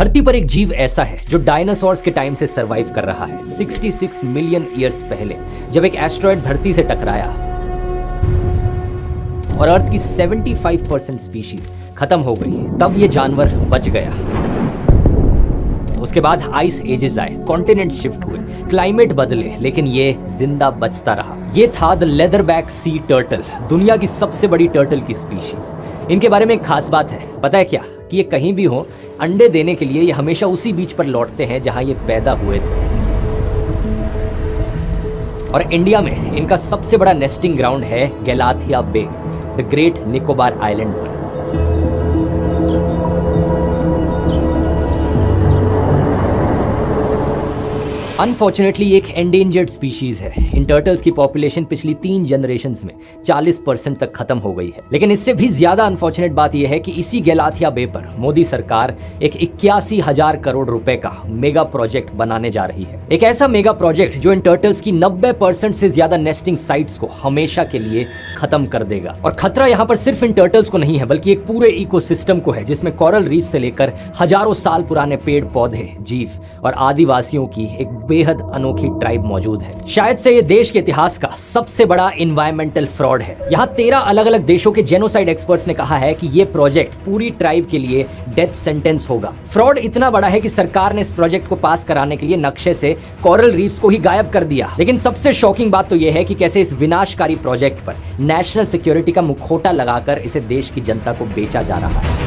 धरती पर एक जीव ऐसा है जो डायनासोर्स के टाइम से सरवाइव कर रहा है। 66 मिलियन ईयर्स पहले जब एक एस्ट्रॉयड धरती से टकराया और अर्थ की 75% स्पीशीज खत्म हो गई, तब ये जानवर बच गया। उसके बाद आइस एजेस आए, कॉन्टिनेंट शिफ्ट हुए, क्लाइमेट बदले, लेकिन ये जिंदा बचता रहा। ये था द लेदरबैक सी टर्टल, दुनिया की सबसे बड़ी टर्टल की स्पीशीज। इनके बारे में एक खास बात है, पता है क्या? कि ये कहीं भी हो, अंडे देने के लिए ये हमेशा उसी बीच पर लौटते हैं जहां ये पैदा हुए थे। और इंडिया में इनका सबसे बड़ा नेस्टिंग ग्राउंड है गैलाथिया बे, द ग्रेट निकोबार आइलैंड पर। अनफॉर्चुनेटली एक एंडेंजर्ड स्पीशीज है। इन टर्टल्स की पॉपुलेशन पिछली 3 जनरेशंस में 40% तक खत्म हो गई है। लेकिन इससे भी ज्यादा अनफॉर्चुनेट बात यह है कि इसी गैलाथिया बे पर मोदी सरकार एक 81,000 करोड़ रुपए का मेगा प्रोजेक्ट बनाने जा रही है। एक ऐसा मेगा प्रोजेक्ट जो इन टर्टल्स की 90% से ज्यादा नेस्टिंग साइट्स को हमेशा के लिए खत्म कर देगा। और खतरा यहाँ पर सिर्फ इन टर्टल्स को नहीं है, बल्कि एक पूरे इकोसिस्टम को है, जिसमें कोरल रीफ से लेकर हजारों साल पुराने पेड़ पौधे, जीव और आदिवासियों की एक बेहद अनोखी ट्राइब मौजूद है। शायद से ये देश के इतिहास का सबसे बड़ा इन्वायरमेंटल फ्रॉड है। यहाँ 13 अलग अलग देशों के जेनोसाइड एक्सपर्ट्स ने कहा है कि ये प्रोजेक्ट पूरी ट्राइब के लिए डेथ सेंटेंस होगा। फ्रॉड इतना बड़ा है कि सरकार ने इस प्रोजेक्ट को पास कराने के लिए नक्शे से कोरल रीफ्स को ही गायब कर दिया। लेकिन सबसे शॉकिंग बात तो यह है कि कैसे इस विनाशकारी प्रोजेक्ट पर नेशनल सिक्योरिटी का मुखौटा लगाकर इसे देश की जनता को बेचा जा रहा है।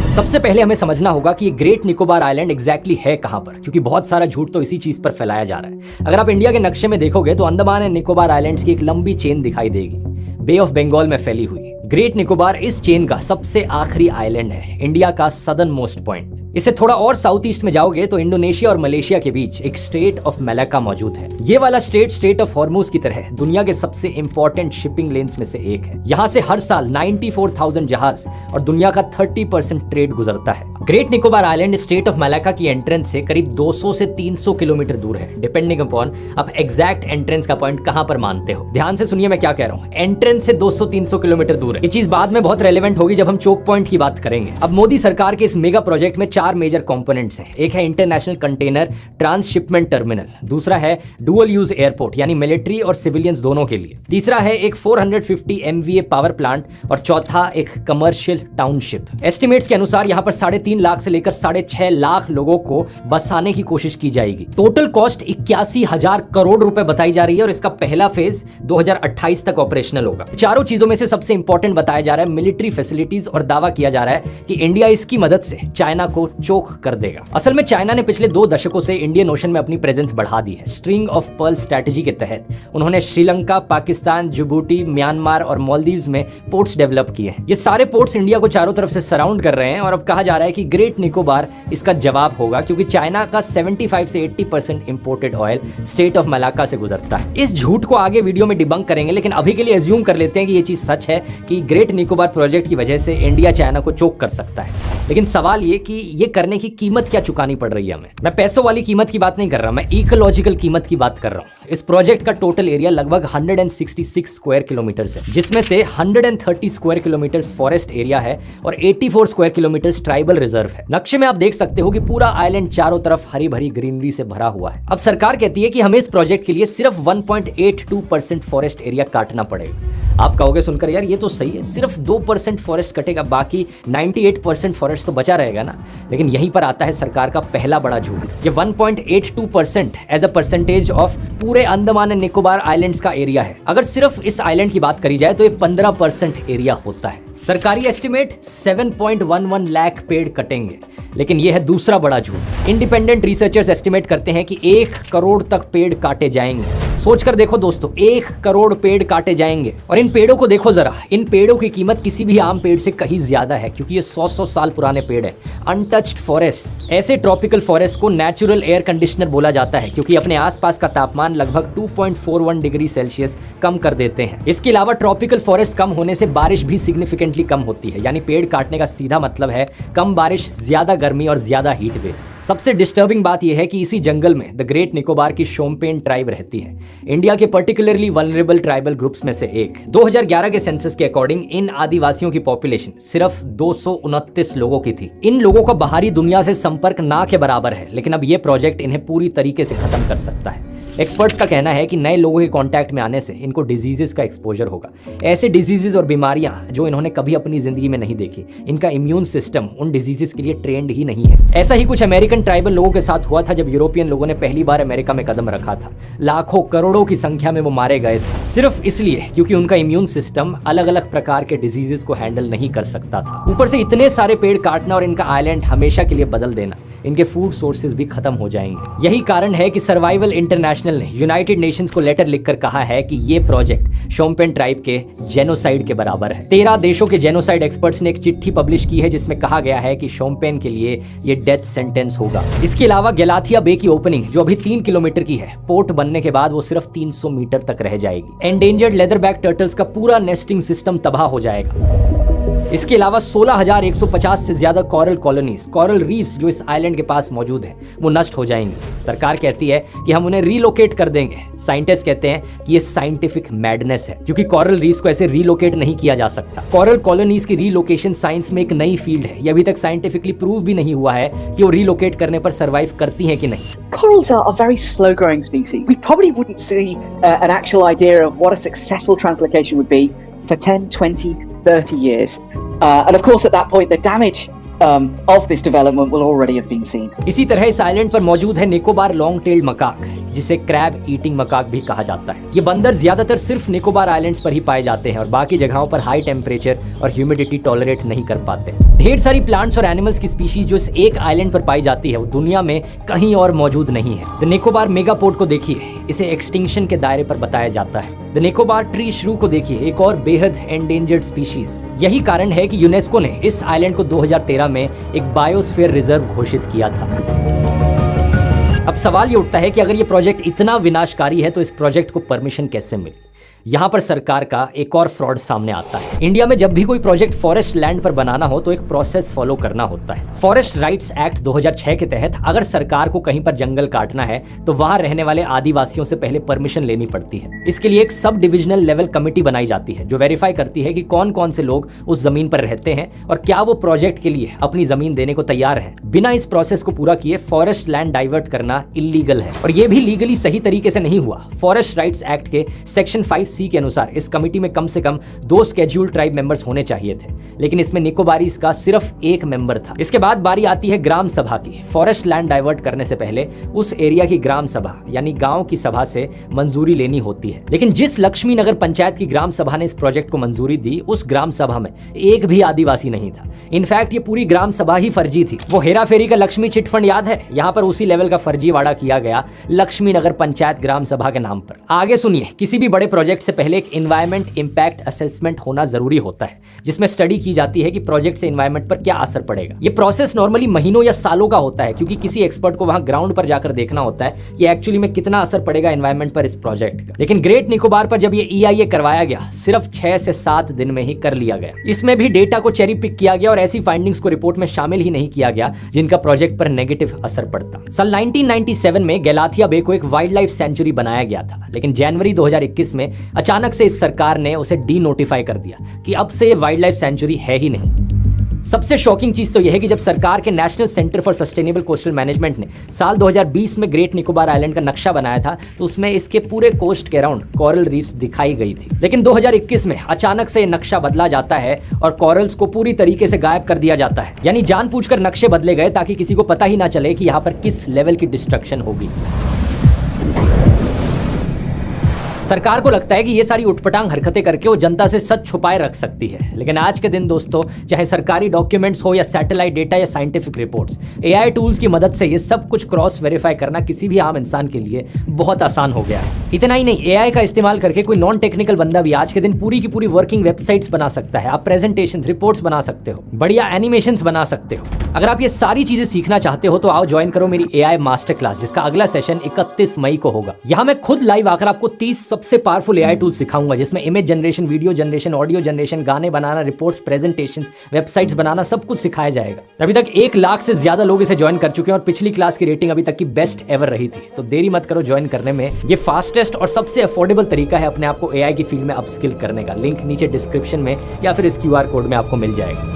सबसे पहले हमें समझना होगा कि ये ग्रेट निकोबार आइलैंड एग्जैक्टली है कहां पर, क्योंकि बहुत सारा झूठ तो इसी चीज पर फैलाया जा रहा है। अगर आप इंडिया के नक्शे में देखोगे तो अंडमान एंड निकोबार आइलैंड्स की एक लंबी चेन दिखाई देगी, बे ऑफ बंगाल में फैली हुई। ग्रेट निकोबार इस चेन का सबसे आखिरी आइलैंड है, इंडिया का सदर्न मोस्ट पॉइंट। इससे थोड़ा और साउथ ईस्ट में जाओगे तो इंडोनेशिया और मलेशिया के बीच एक स्ट्रेट ऑफ मलाक्का मौजूद है। ये वाला स्ट्रेट ऑफ हॉर्मुज की तरह दुनिया के सबसे इंपॉर्टेंट शिपिंग लेन्स में से एक है। यहाँ से हर साल 94,000 जहाज और दुनिया का 30% ट्रेड गुजरता है। Great Nicobar island straight of Malacca की एंट्रेंस से करीब 200 से 300 किलोमीटर दूर है, डिपेंडिंग अपॉन आप एग्जैक्ट एंट्रेंस का पॉइंट कहां पर मानते हो। ध्यान से सुनिए मैं क्या कह रहा हूँ, एंट्रेंस से 200-300 किलोमीटर दूर है। ये चीज बाद में बहुत रेलेवेंट होगी जब हम चोक पॉइंट की बात करेंगे। अब मोदी सरकार के इस मेगा प्रोजेक्ट में 4 मेजर कंपोनेंट्स हैं। एक है इंटरनेशनल कंटेनर ट्रांसशिपमेंट टर्मिनल, दूसरा है डुअल यूज एयरपोर्ट यानी मिलिट्री और सिविलियंस दोनों के लिए, तीसरा है एक 450 MVA पावर प्लांट और चौथा एक कमर्शियल टाउनशिप। एस्टिमेट्स के अनुसार यहाँ पर 3.5 लाख से लेकर 6.5 लाख लोगों को बसाने की कोशिश की जाएगी। टोटल कॉस्ट 81,000 करोड़ रुपए बताई जा रही है और इसका पहला फेज 2028 तक ऑपरेशनल होगा। चारों चीजों में से सबसे इंपॉर्टेंट बताया जा रहा है मिलिट्री फैसिलिटीज, और दावा किया जा रहा है कि इंडिया इसकी मदद से चाइना को चोक कर देगा। असल में चाइना ने पिछले 2 दशकों से इंडियन ओशन में अपनी प्रेजेंस बढ़ा दी है। स्ट्रिंग ऑफ पर्ल स्ट्रेटजी के तहत उन्होंने श्रीलंका, पाकिस्तान, जिबूटी, म्यांमार और मालदीव्स में पोर्ट्स डेवलप किए हैं। ये सारे पोर्ट्स इंडिया को चारों तरफ से सराउंड कर रहे हैं और अब कहा जा रहा है कि ग्रेट निकोबार इसका जवाब होगा, क्योंकि चाइना का 75 से 80% imported oil state of Malacca से गुजरता है। इस झूठ को आगे वीडियो में डिबंक करेंगे, लेकिन अभी के लिए एज्यूम कर लेते हैं कि ये चीज सच है कि ग्रेट निकोबार प्रोजेक्ट की वजह से इंडिया चाइना को चोक कर सकता है। लेकिन सवाल ये कि ये करने की कीमत क्या चुकानी पड़ रही है हमें। मैं पैसों वाली कीमत की बात नहीं कर रहा, मैं इकोलॉजिकल कीमत की बात कर रहा हूं। इस प्रोजेक्ट का टोटल एरिया लगभग 166 स्क्वायर किलोमीटर है, जिसमें से 130 स्क्वायर किलोमीटर फॉरेस्ट एरिया है और 84 स्क्वायर किलोमीटर ट्राइबल रिजर्व है। नक्शे में आप देख सकते हो कि पूरा आइलैंड चारों तरफ हरी भरी ग्रीनरी से भरा हुआ है। अब सरकार कहती है कि हमें इस प्रोजेक्ट के लिए सिर्फ 1.82% फॉरेस्ट एरिया काटना पड़ेगा। आप कहोगे सुनकर यार ये तो सही है, सिर्फ 2% फॉरेस्ट कटेगा, बाकी 98% फॉरेस्ट तो बचा रहेगा ना। लेकिन यहीं पर आता है सरकार का पहला बड़ा झूठ। ये 1.82% एज अ परसेंटेज ऑफ पूरे अंडमान एंड निकोबार आइलैंड्स का एरिया है। अगर सिर्फ इस आइलैंड की बात करी जाए तो ये 15% एरिया होता है। सरकारी एस्टिमेट 7.11 लाख पेड़ कटेंगे, लेकिन यह है दूसरा बड़ा झूठ। इंडिपेंडेंट रिसर्चर्स एस्टिमेट करते हैं कि 1 करोड़ तक पेड़ काटे जाएंगे। सोचकर देखो दोस्तों, 1 करोड़ पेड़ काटे जाएंगे। और इन पेड़ों को देखो जरा, इन पेड़ों की कीमत किसी भी आम पेड़ से कहीं ज्यादा है, क्योंकि ये 100-100 साल पुराने पेड़ है। अनटच्ड फॉरेस्ट, ऐसे ट्रॉपिकल फॉरेस्ट को नेचुरल एयर कंडीशनर बोला जाता है, क्योंकि अपने आसपास का तापमान लगभग 2.41 डिग्री सेल्सियस कम कर देते हैं। इसके अलावा ट्रॉपिकल फॉरेस्ट कम होने से बारिश भी सिग्निफिकेंटली कम होती है, यानी पेड़ काटने का सीधा मतलब है कम बारिश, ज्यादा गर्मी और ज्यादा हीट वेव्स। सबसे डिस्टर्बिंग बात यह है कि इसी जंगल में द ग्रेट निकोबार की शोम्पेन ट्राइब रहती है। इंडिया के पर्टिकुलरली वल्नरेबल ट्राइबल ग्रुप्स में से एक। 2011 के सेंसस के अकॉर्डिंग इन आदिवासियों की पॉपुलेशन सिर्फ 229 लोगों की थी। इन लोगों का बाहरी दुनिया से संपर्क ना के बराबर है, लेकिन अब ये प्रोजेक्ट इन्हें पूरी तरीके से खत्म कर सकता है। एक्सपर्ट्स का कहना है कि नए लोगों के कांटेक्ट में आने से इनको डिजीजेस का एक्सपोजर होगा, ऐसे डिजीजेस और बीमारियां जो इन्होंने कभी अपनी जिंदगी में नहीं देखी। इनका इम्यून सिस्टम उन डिजीजेस के लिए ट्रेंड ही नहीं है। ऐसा ही कुछ अमेरिकन ट्राइबल लोगों के साथ हुआ था जब यूरोपियन लोगों ने पहली बार अमेरिका में कदम रखा था। लाखों करोड़ों की संख्या में वो मारे गए थे, सिर्फ इसलिए क्योंकि उनका इम्यून सिस्टम अलग अलग प्रकार के डिजीजेस को हैंडल नहीं कर सकता था। ऊपर से इतने सारे पेड़ काटना और इनका आइलैंड हमेशा के लिए बदल देना, इनके फूड सोर्सेज भी खत्म हो जाएंगे। यही कारण है कि सर्वाइवल इंटरनेशनल ने यूनाइटेड नेशंस को लेटर लिखकर कहा है कि ये प्रोजेक्ट शोम्पेन ट्राइब के जेनोसाइड के बराबर है। 13 देशों के जेनोसाइड एक्सपर्ट्स ने एक चिट्ठी पब्लिश की है जिसमें कहा गया है कि शोम्पेन के लिए ये डेथ सेंटेंस होगा। इसके अलावा गैलाथिया बे की ओपनिंग जो अभी 3 किलोमीटर की है, पोर्ट बनने के बाद वो सिर्फ 300 मीटर तक रह जाएगी। एंडेंजर्ड लेदरबैक टर्टल्स का पूरा नेस्टिंग सिस्टम तबाह हो जाएगा। इसके अलावा 16,150 से ज्यादा कोरल कॉलोनीज, कोरल रीफ्स जो इस आइलैंड के पास मौजूद है, वो नष्ट हो जाएंगे। सरकार कहती है कि हम उन्हें रीलोकेट कर देंगे। साइंटिस्ट कहते हैं कि ये साइंटिफिक मैडनेस है, क्योंकि कोरल रीफ्स को ऐसे रीलोकेट नहीं किया जा सकता। कोरल कॉलोनीज की रीलोकेशन साइंस में एक नई फील्ड है। ये अभी तक साइंटिफिकली प्रूव भी नहीं हुआ है कि वो रीलोकेट करने पर सर्वाइव करती हैं कि नहीं। Corals are a very slow-growing species. We probably wouldn't see an actual idea of what a successful translocation would be for 10, 20, 30 years. And of course, at that point, the damage of this development will already have been seen. इसी तरह इस island पर मौजूद है Nicobar long tailed macaque, जिसे crab eating macaque भी कहा जाता है। ये बंदर ज्यादातर सिर्फ निकोबार आइलैंड्स पर ही पाए जाते हैं और बाकी जगहों पर हाई टेम्परेचर और ह्यूमिडिटी टॉलरेट नहीं कर पाते। ढेर सारी प्लांट्स और एनिमल्स की स्पीशीज जो इस एक आइलैंड पर पाई जाती है वो दुनिया में कहीं और मौजूद नहीं है। द निकोबार मेगापोड को देखिए, इसे एक्सटिंक्शन के दायरे पर बताया जाता है। द निकोबार ट्री श्रू को देखिए, एक और बेहद एंडेंजर्ड स्पीशीज। यही कारण है कि यूनेस्को ने इस आइलैंड को 2013 में एक बायोस्फीयर रिजर्व घोषित किया था। अब सवाल ये उठता है कि अगर ये प्रोजेक्ट इतना विनाशकारी है तो इस प्रोजेक्ट को परमिशन कैसे मिली। यहाँ पर सरकार का एक और फ्रॉड सामने आता है। इंडिया में जब भी कोई प्रोजेक्ट फॉरेस्ट लैंड पर बनाना हो तो एक प्रोसेस फॉलो करना होता है। फॉरेस्ट राइट्स एक्ट 2006 के तहत अगर सरकार को कहीं पर जंगल काटना है तो वहां रहने वाले आदिवासियों से पहले परमिशन लेनी पड़ती है। इसके लिए एक सब डिविजनल लेवल कमेटी बनाई जाती है जो वेरीफाई करती है कि कौन कौन से लोग उस जमीन पर रहते हैं और क्या वो प्रोजेक्ट के लिए अपनी जमीन देने को तैयार है। बिना इस प्रोसेस को पूरा किए फॉरेस्ट लैंड डाइवर्ट करना इलीगल है और ये भी लीगली सही तरीके से नहीं हुआ। फॉरेस्ट राइट्स एक्ट के सेक्शन 5C के अनुसार इस कमेटी में कम से कम 2 स्केड्यूल्ड ट्राइब मेंबर्स होने चाहिए थे, लेकिन इसमें निकोबारीज का सिर्फ 1 मेंबर था। इसके बाद बारी आती है ग्राम सभा की। फॉरेस्ट लैंड डाइवर्ट करने से पहले उस एरिया की ग्राम सभा यानी गांव की सभा से मंजूरी लेनी होती है, लेकिन जिस लक्ष्मी नगर पंचायत की ग्राम सभा ने इस प्रोजेक्ट को मंजूरी दी उस ग्राम सभा में एक भी आदिवासी नहीं था। इनफैक्ट ये पूरी ग्राम सभा ही फर्जी थी। वो हेरा फेरी का लक्ष्मी चिटफंड याद है, यहाँ पर उसी लेवल का फर्जीवाड़ा किया गया लक्ष्मी नगर पंचायत ग्राम सभा के नाम पर। आगे सुनिए, किसी भी बड़े प्रोजेक्ट से पहले एक एनवायरमेंट इंपैक्ट असेसमेंट होना जरूरी होता है जिसमें स्टडी की जाती है कि प्रोजेक्ट से एनवायरमेंट पर क्या असर पड़ेगा। ये प्रोसेस नॉर्मली महीनों या सालों का होता है क्योंकि किसी एक्सपर्ट को वहां ग्राउंड पर जाकर देखना होता है कि एक्चुअली में कितना असर पड़ेगा एनवायरमेंट पर इस प्रोजेक्ट का। लेकिन ग्रेट निकोबार पर जब ये EIA करवाया गया सिर्फ 6 से 7 दिन में ही कर लिया गया। इसमें भी डेटा को चेरी पिक किया गया और ऐसी फाइंडिंग्स को रिपोर्ट में शामिल ही नहीं किया गया जिनका प्रोजेक्ट पर नेगेटिव असर पड़ता। साल 1997 में गैलाथिया बे को एक वाइल्ड लाइफ सेंचुरी बनाया गया था, लेकिन जनवरी 2021 में अचानक से इस सरकार ने उसे डी नोटिफाई कर दिया कि अब से ये वाइल्ड लाइफ सेंचुरी है ही नहीं। सबसे शॉकिंग चीज तो यह है कि जब सरकार के national centre for sustainable coastal management ने साल 2020 में ग्रेट निकोबार आइलैंड का नक्शा बनाया था तो उसमें इसके पूरे कोस्ट के अराउंड कोरल रीफ्स दिखाई गई थी। लेकिन 2021 में अचानक से नक्शा बदला जाता है और कोरल्स को पूरी तरीके से गायब कर दिया जाता है। यानी जानबूझकर नक्शे बदले गए ताकि किसी को पता ही ना चले कि यहाँ पर किस लेवल की डिस्ट्रक्शन होगी। सरकार को लगता है कि ये सारी उठपटांग हरकतें करके वो जनता से सच छुपाए रख सकती है, लेकिन आज के दिन दोस्तों चाहे सरकारी डॉक्यूमेंट्स हो या सैटेलाइट डेटा या साइंटिफिक रिपोर्ट्स, AI टूल्स की मदद से ये सब कुछ क्रॉस वेरीफाई करना किसी भी आम इंसान के लिए बहुत आसान हो गया है। इतना ही नहीं, AI का इस्तेमाल करके कोई नॉन टेक्निकल बंदा भी आज के दिन पूरी की पूरी वर्किंग वेबसाइट्स बना सकता है। आप प्रेजेंटेशंस, रिपोर्ट्स बना सकते हो, बढ़िया एनिमेशंस बना सकते हो। अगर आप ये सारी चीजें सीखना चाहते हो तो आओ ज्वाइन करो मेरी AI मास्टर क्लास, जिसका अगला सेशन 31 मई को होगा। यहाँ मैं खुद लाइव आकर आपको 30 सबसे पावरफुल AI टूल सिखाऊंगा, जिसमें image generation, video generation, audio generation, गाने बनाना, रिपोर्ट्स, प्रेजेंटेशंस, वेबसाइट्स बनाना, सब कुछ सिखाया जाएगा। अभी तक 1 लाख से ज्यादा लोग इसे ज्वाइन कर चुके हैं और पिछली क्लास की रेटिंग अभी तक की बेस्ट एवर रही थी। तो देरी मत करो ज्वाइन करने में। ये फास्टेस्ट और सबसे अफोर्डेबल तरीका है अपने आप को AI की फील्ड में अपस्किल करने का। लिंक नीचे डिस्क्रिप्शन में या फिर इस QR कोड में आपको मिल जाएगा।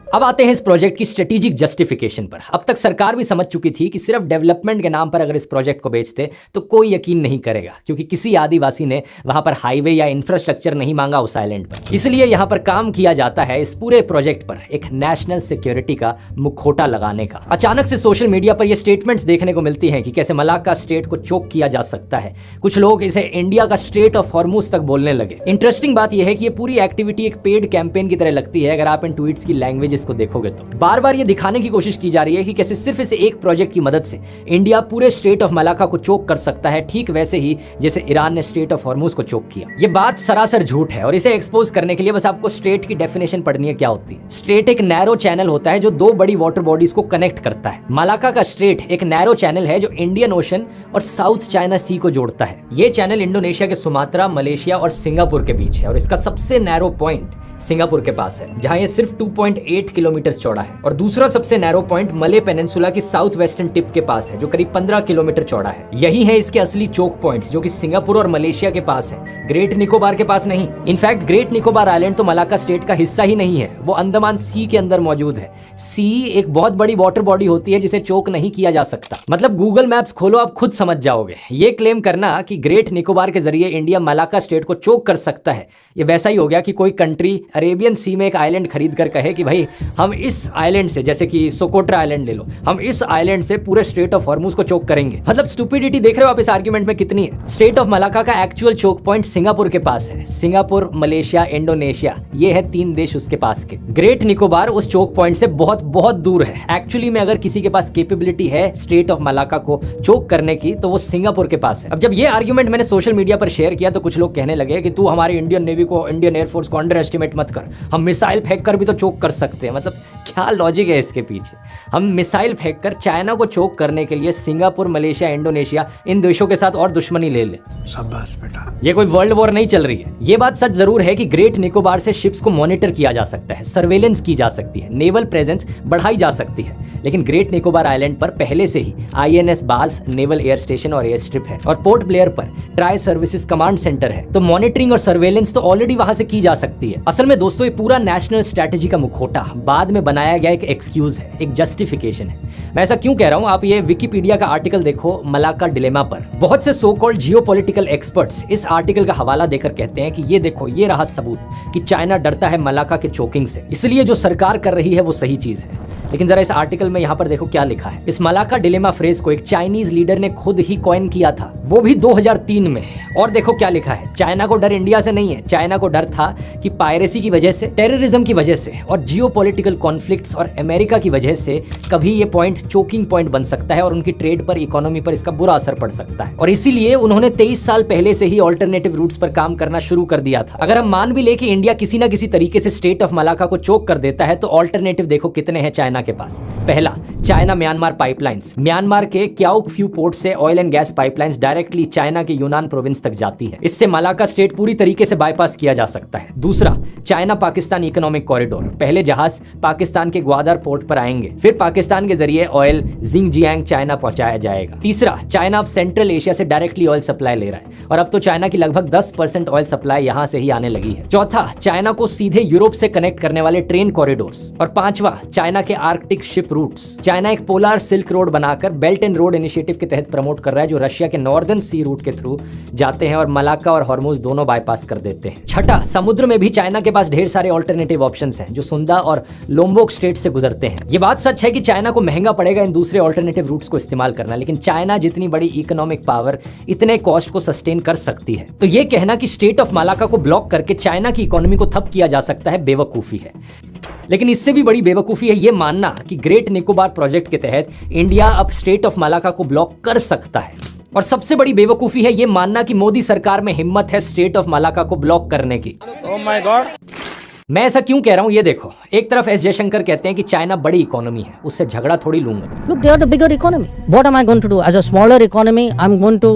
अब आते हैं इस प्रोजेक्ट की स्ट्रेटेजिक जस्टिफिकेशन पर। अब तक सरकार भी समझ चुकी थी कि सिर्फ डेवलपमेंट के नाम पर अगर इस प्रोजेक्ट को बेचते तो कोई यकीन नहीं करेगा, क्योंकि किसी आदिवासी ने वहां पर हाईवे या इंफ्रास्ट्रक्चर नहीं मांगा उस आइलैंड पर। इसलिए यहां पर काम किया जाता है इस पूरे प्रोजेक्ट पर एक नेशनल सिक्योरिटी का मुखौटा लगाने का। अचानक से सोशल मीडिया पर यह स्टेटमेंट्स देखने को मिलती हैं कि कैसे मलाक्का स्ट्रेट को चोक किया जा सकता है। कुछ लोग इसे इंडिया का स्ट्रेट ऑफ हॉर्मुज तक बोलने लगे। इंटरेस्टिंग बात यह है कि ये पूरी एक्टिविटी एक पेड कैंपेन की तरह लगती है अगर आप इन ट्वीट्स की लैंग्वेज को देखोगे तो। बार बार ये दिखाने की कोशिश की जा रही है कि कैसे सिर्फ इस एक प्रोजेक्ट की मदद से इंडिया पूरे स्ट्रेट ऑफ मलाक्का को चोक कर सकता है, ठीक वैसे ही जैसे ईरान ने स्ट्रेट ऑफ हॉर्मुज को चोक किया। ये बात सरासर झूठ है और इसे एक्सपोज करने के लिए बस आपको स्ट्रेट की डेफिनेशन पढ़नी है क्या होती है। स्ट्रेट एक नैरो चैनल होता है जो 2 बड़ी वाटर बॉडीज को कनेक्ट करता है। मलाक्का का स्ट्रेट एक नैरो चैनल है जो इंडियन ओशन और साउथ चाइना सी को जोड़ता है। ये चैनल इंडोनेशिया के सुमात्रा, मलेशिया और सिंगापुर के बीच है और इसका सबसे नैरो पॉइंट सिंगापुर के पास है, जहां ये सिर्फ 2.8 किलोमीटर चौड़ा है। और दूसरा सबसे नैरो पॉइंट मले पेनिनसुला की साउथ वेस्टर्न टिप के पास है, जो करीब 15 किलोमीटर चौड़ा है। यही है इसके असली चोक पॉइंट्स, जो कि सिंगापुर और मलेशिया के पास है, ग्रेट निकोबार के पास नहीं। इनफैक्ट ग्रेट निकोबार आइलैंड तो मलाक्का स्टेट का हिस्सा ही नहीं है, वो अंडमान सी के अंदर मौजूद है। सी एक बहुत बड़ी वाटर बॉडी होती है जिसे चोक नहीं किया जा सकता। मतलब गूगल मैप्स खोलो, आप खुद समझ जाओगे। ये क्लेम करना कि ग्रेट निकोबार के जरिए इंडिया मलाक्का स्टेट को चोक कर सकता है, ये वैसा ही हो गया कि कोई कंट्री अरेबियन सी में एक आइलैंड खरीद कर कहे कि भाई हम इस आइलैंड से, जैसे कि सोकोट्रा आइलैंड ले लो, हम इस आइलैंड से पूरे स्ट्रेट ऑफ हॉर्मुज को चोक करेंगे। मतलब स्टुपिडिटी देख रहे हो आप इस आर्गुमेंट में कितनी है। स्ट्रेट ऑफ मलाक्का का एक्चुअल चोक पॉइंट सिंगापुर के पास है। सिंगापुर, मलेशिया, इंडोनेशिया, ये है 3 देश उसके पास के। ग्रेट निकोबार उस चोक पॉइंट से बहुत बहुत दूर है। एक्चुअली में अगर किसी के पास कैपेबिलिटी है स्ट्रेट ऑफ मलाक्का को चोक करने की तो वो सिंगापुर के पास है। अब जब ये आर्गुमेंट मैंने सोशल मीडिया पर शेयर किया तो कुछ लोग कहने लगे कि तू हमारी इंडियन नेवी को, इंडियन एयरफोर्स को अंडर एस्टिमेट मत कर, हम मिसाइल फेंक कर भी तो चोक कर सकते हैं। मतलब क्या लॉजिक है इसके पीछे। हम मिसाइल फेंक कर चाइना को चोक करने के लिए सिंगापुर, मलेशिया, इंडोनेशिया, इन देशों के साथ और दुश्मनी ले ले। शाबाश बेटा, ये कोई वर्ल्ड वॉर नहीं चल रही है। ये बात सच जरूर है कि ग्रेट निकोबार से शिप्स को मॉनिटर किया जा सकता है, सर्वेलेंस की जा सकती है, नेवल प्रेजेंस बढ़ाई जा सकती है। लेकिन ग्रेट निकोबार आइलैंड पर पहले से ही INS बाज नेवल एयर स्टेशन और एयर स्ट्रिप है और पोर्ट ब्लेयर पर ट्राई सर्विसेज कमांड सेंटर है। तो मॉनिटरिंग और सर्वेलेंस तो ऑलरेडी वहां से की जा सकती है। असल में दोस्तों, ये पूरा नेशनल स्ट्रैटेजी का मुखौटा बाद में बनाया गया एक एक्सक्यूज है, एक जस्टिफिकेशन है। मैं ऐसा क्यों कह रहा हूं, आप ये विकिपीडिया का आर्टिकल देखो मलाक्का डिलेमा पर। बहुत से सो कॉल्ड जियोपॉलिटिकल एक्सपर्ट्स इस आर्टिकल का हवाला देकर कहते हैं कि ये देखो, ये रहा सबूत कि चाइना डरता है मलाक्का के चोकिंग से, इसलिए जो सरकार कर रही है वो सही चीज है। लेकिन जरा इस आर्टिकल में यहाँ पर देखो क्या लिखा है। इस मलाक्का डिलेमा फ्रेज को एक चाइनीज लीडर ने खुद ही कॉइन किया था, वो भी 2003 में। और देखो क्या लिखा है, चाइना को डर इंडिया से नहीं है, चाइना को डर था कि पायरेसी की वजह से, टेररिज्म की वजह से और जियोपॉलिटिकल कॉन्फ्लिक्ट्स और अमेरिका की वजह से कभी ये पॉइंट चोकिंग पॉइंट बन सकता है और उनकी ट्रेड पर, इकोनॉमी पर इसका बुरा असर पड़ सकता है। और इसीलिए उन्होंने 23 साल पहले से ही ऑल्टरनेटिव रूट्स पर काम करना शुरू कर दिया था। अगर हम मान भी ले कि इंडिया किसी ना किसी तरीके से स्ट्रेट ऑफ मलाक्का को चोक कर देता है तो ऑल्टरनेटिव देखो कितने हैं चाइना के पास। पहला, चाइना म्यांमार पाइपलाइंस। म्यांमार के क्याउक फ्यू पोर्ट से oil and gas pipelines directly China के यूनान प्रोविंस तक जाती है। इससे मलाक्का स्टेट पूरी तरीके से बाईपास किया जा सकता है। दूसरा, चाइना पाकिस्तान इकोनॉमिक कॉरिडोर। पहले जहाज पाकिस्तान के ग्वादर पोर्ट पर आएंगे, फिर पाकिस्तान के जरिए ऑयल जिंगजियांग चाइना पहुंचाया जाएगा। तीसरा, चाइना अब सेंट्रल एशिया से डायरेक्टली ऑयल सप्लाई ले रहा है और अब तो चाइना की लगभग 10% ऑयल सप्लाई यहां से ही आने लगी है। चौथा, चाइना को सीधे यूरोप से कनेक्ट करने वाले ट्रेन कॉरिडोर्स। और पांचवा, चाइना के आर्कटिक शिप रूट्स। चाइना एक पोलर सिल्क रोड बनाकर बेल्ट एंड रोड इनिशिएटिव के तहत प्रमोट कर रहा है, जो रशिया के नॉर्दर्न सी रूट के थ्रू जाते हैं और मलाक्का और हॉर्मुज दोनों बाईपास कर देते हैं। छठा, समुद्र में भी चाइना के पास ढेर सारे ऑल्टरनेटिव ऑप्शंस हैं जो सुंदा और लोम्बोक स्टेट से गुजरते हैं। ये बात सच है कि चाइना को महंगा पड़ेगा इन दूसरे ऑल्टरनेटिव रूट्स को इस्तेमाल करना, लेकिन चाइना जितनी बड़ी इकोनॉमिक पावर इतने कॉस्ट को सस्टेन कर सकती है। तो ये कहना कि स्टेट ऑफ मलाक्का को ब्लॉक करके चाइना की इकोनॉमी को ठप किया जा सकता है, बेवकूफी है। लेकिन इससे भी बड़ी बेवकूफी है ये मानना कि ग्रेट निकोबार प्रोजेक्ट के तहत इंडिया अब स्टेट ऑफ मलाक्का को ब्लॉक कर सकता है। और सबसे बड़ी बेवकूफी है ये मानना कि मोदी सरकार में हिम्मत है स्टेट ऑफ मलाक्का को ब्लॉक करने की। Oh my God! मैं ऐसा क्यों कह रहा हूँ ये देखो, एक तरफ एस जयशंकर कहते हैं कि चाइना बड़ी इकोनॉमी है, उससे झगड़ा थोड़ी लूंगा। Look, they are the bigger economy. What am I going to do? As a smaller economy, I'm going to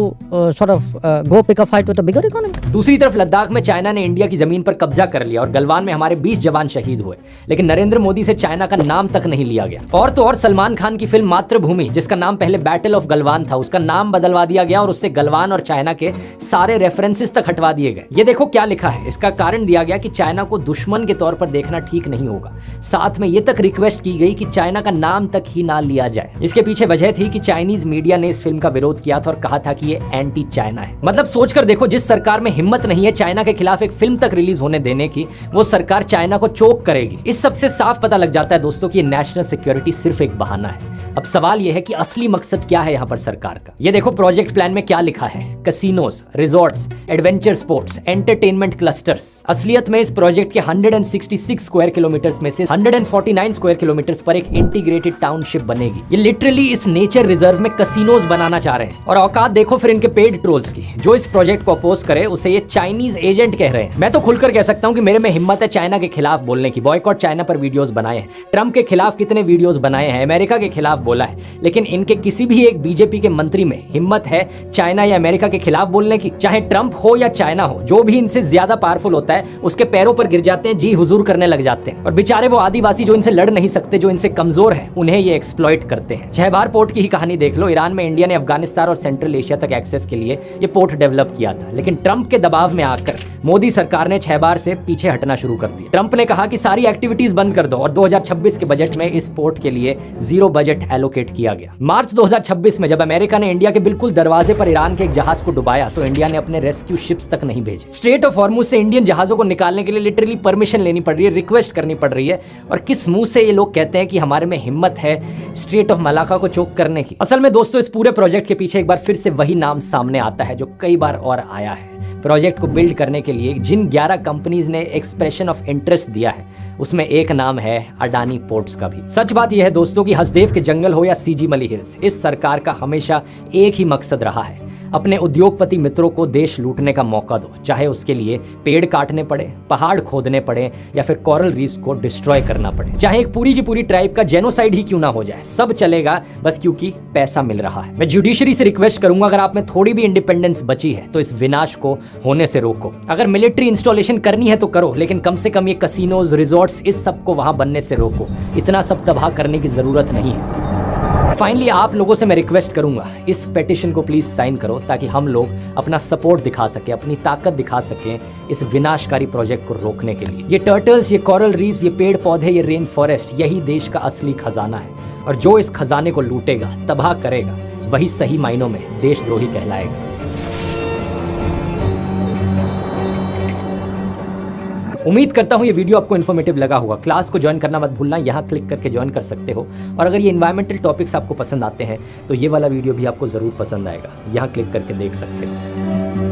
go pick a fight with a bigger economy. दूसरी तरफ लद्दाख में चाइना ने इंडिया की जमीन पर कब्जा कर लिया और गलवान में हमारे 20 जवान शहीद हुए, लेकिन नरेंद्र मोदी से चाइना का नाम तक नहीं लिया गया। और तो और सलमान खान की फिल्म मातृभूमि, जिसका नाम पहले बैटल ऑफ गलवान था, उसका नाम बदलवा दिया गया और उससे गलवान और चाइना के सारे रेफरेंसेस तक हटवा दिए गए। ये देखो क्या लिखा है, इसका कारण दिया गया कि चाइना को दुश्मन के तौर पर देखना ठीक नहीं होगा। साथ में ये तक रिक्वेस्ट की गई कि चाइना का नाम तक ही ना लिया जाए। इसके पीछे वजह थी कि चाइनीज मीडिया ने इस फिल्म का विरोध किया था और कहा था कि ये एंटी चाइना है। मतलब सोचकर देखो, जिस सरकार में हिम्मत नहीं है चाइना के खिलाफ एक फिल्म तक रिलीज होने देने की, वो सरकार चाइना को चोक करेगी। इस सबसे साफ पता लग जाता है दोस्तों कि नेशनल सिक्योरिटी सिर्फ एक बहाना है। अब सवाल यह है कि असली मकसद क्या है यहाँ पर सरकार का। ये देखो प्रोजेक्ट प्लान में क्या लिखा है, casinos, resorts, adventure sports, entertainment clusters. असलियत में इस प्रोजेक्ट के 166 स्क्वायर किलोमीटर्स में से 149 स्क्वायर किलोमीटर्स पर एक इंटीग्रेटेड टाउनशिप बनेगी। ये लिटरली इस नेचर रिजर्व में कैसीनोस बनाना चाह रहे हैं। और औकात देखो फिर इनके पेड ट्रोल्स की, जो इस प्रोजेक्ट को अपोज करे उसे ये चाइनीज एजेंट कह रहे हैं। मैं तो खुलकर कह सकता हूँ कि मेरे में हिम्मत है चाइना के खिलाफ बोलने की। बॉयकॉट चाइना पर वीडियोस बनाए हैं, ट्रंप के खिलाफ कितने वीडियोस बनाए हैं, अमेरिका के खिलाफ बोला है, लेकिन इनके किसी भी एक बीजेपी के मंत्री में हिम्मत है चाइना या अमेरिका के खिलाफ बोलने की? चाहे ट्रंप हो या चाइना हो, जो भी इनसे ज्यादा पावरफुल होता है उसके पैरों पर गिर जाते हैं, जी हुजूर करने लग जाते हैं। और बेचारे वो आदिवासी जो इनसे लड़ नहीं सकते, जो इनसे कमजोर है, उन्हें ये एक्सप्लॉइट करते हैं। छहबार पोर्ट की ही कहानी देख लो। ईरान में इंडिया ने अफगानिस्तान और सेंट्रल एशिया तक एक्सेस के लिए ये पोर्ट डेवलप किया था, लेकिन ट्रंप के दबाव में आकर मोदी सरकार ने छहबार से पीछे हटना शुरू कर दिया। ट्रंप ने कहा कि सारी एक्टिविटीज बंद कर दो और 2026 के बजट में इस पोर्ट के लिए जीरो बजट एलोकेट किया गया। मार्च 2026 में जब अमेरिका ने इंडिया के बिल्कुल दरवाजे पर ईरान के एक जहाज को डुबाया तो इंडिया ने अपने रेस्क्यू शिप्स तक नहीं भेजे। स्ट्रेट ऑफ हॉर्मुज से इंडियन जहाजों को निकालने के लिए लिटरली परमिशन लेनी पड़ रही है, रिक्वेस्ट करनी पड़ रही है। और किस मुंह से ये लोग कहते हैं कि हमारे में हिम्मत है स्ट्रेट ऑफ मलाका को चोक करने की? असल में दोस्तों इस पूरे प्रोजेक्ट के पीछे एक बार फिर से वही नाम सामने आता है जो कई बार और आया है। प्रोजेक्ट को बिल्ड करने के लिए जिन 11 कंपनीज ने एक्सप्रेशन ऑफ इंटरेस्ट दिया है, उसमें एक नाम है अडानी पोर्ट्स का भी। सच बात यह है दोस्तों कि हसदेव के जंगल हो या सीजी मली हिल्स, इस सरकार का हमेशा एक ही मकसद रहा है, अपने उद्योगपति मित्रों को देश लूटने का मौका दो, चाहे उसके लिए पेड़ काटने पड़े, पहाड़ खोदने पड़े या फिर कोरल रीफ्स को डिस्ट्रॉय करना पड़े, चाहे एक पूरी की पूरी ट्राइब का जेनोसाइड ही क्यों ना हो जाए, सब चलेगा बस क्योंकि पैसा मिल रहा है। मैं जुडिशरी से रिक्वेस्ट करूंगा, अगर आप में थोड़ी भी इंडिपेंडेंस बची है तो इस विनाश को होने से रोको। अगर मिलिट्री इंस्टॉलेशन करनी है तो करो, लेकिन कम से कम ये कैसीनोज, रिजॉर्ट्स, इस सब को वहां बनने से रोको। इतना सब तबाह करने की जरूरत नहीं है। फाइनली आप लोगों से मैं रिक्वेस्ट करूंगा, इस पेटिशन को प्लीज साइन करो ताकि हम लोग अपना सपोर्ट दिखा सकें, अपनी ताकत दिखा सकें इस विनाशकारी प्रोजेक्ट को रोकने के लिए। ये टर्टल्स, ये कोरल रीफ्स, ये पेड़ पौधे, ये रेन फॉरेस्ट, यही देश का असली खजाना है। और जो इस खजाने को लूटेगा, तबाह करेगा, वही सही मायनों में देशद्रोही कहलाएगा। उम्मीद करता हूं ये वीडियो आपको इन्फॉर्मेटिव लगा होगा। क्लास को ज्वाइन करना मत भूलना, यहाँ क्लिक करके ज्वाइन कर सकते हो। और अगर ये इन्वायरमेंटल टॉपिक्स आपको पसंद आते हैं तो ये वाला वीडियो भी आपको ज़रूर पसंद आएगा, यहाँ क्लिक करके देख सकते हो।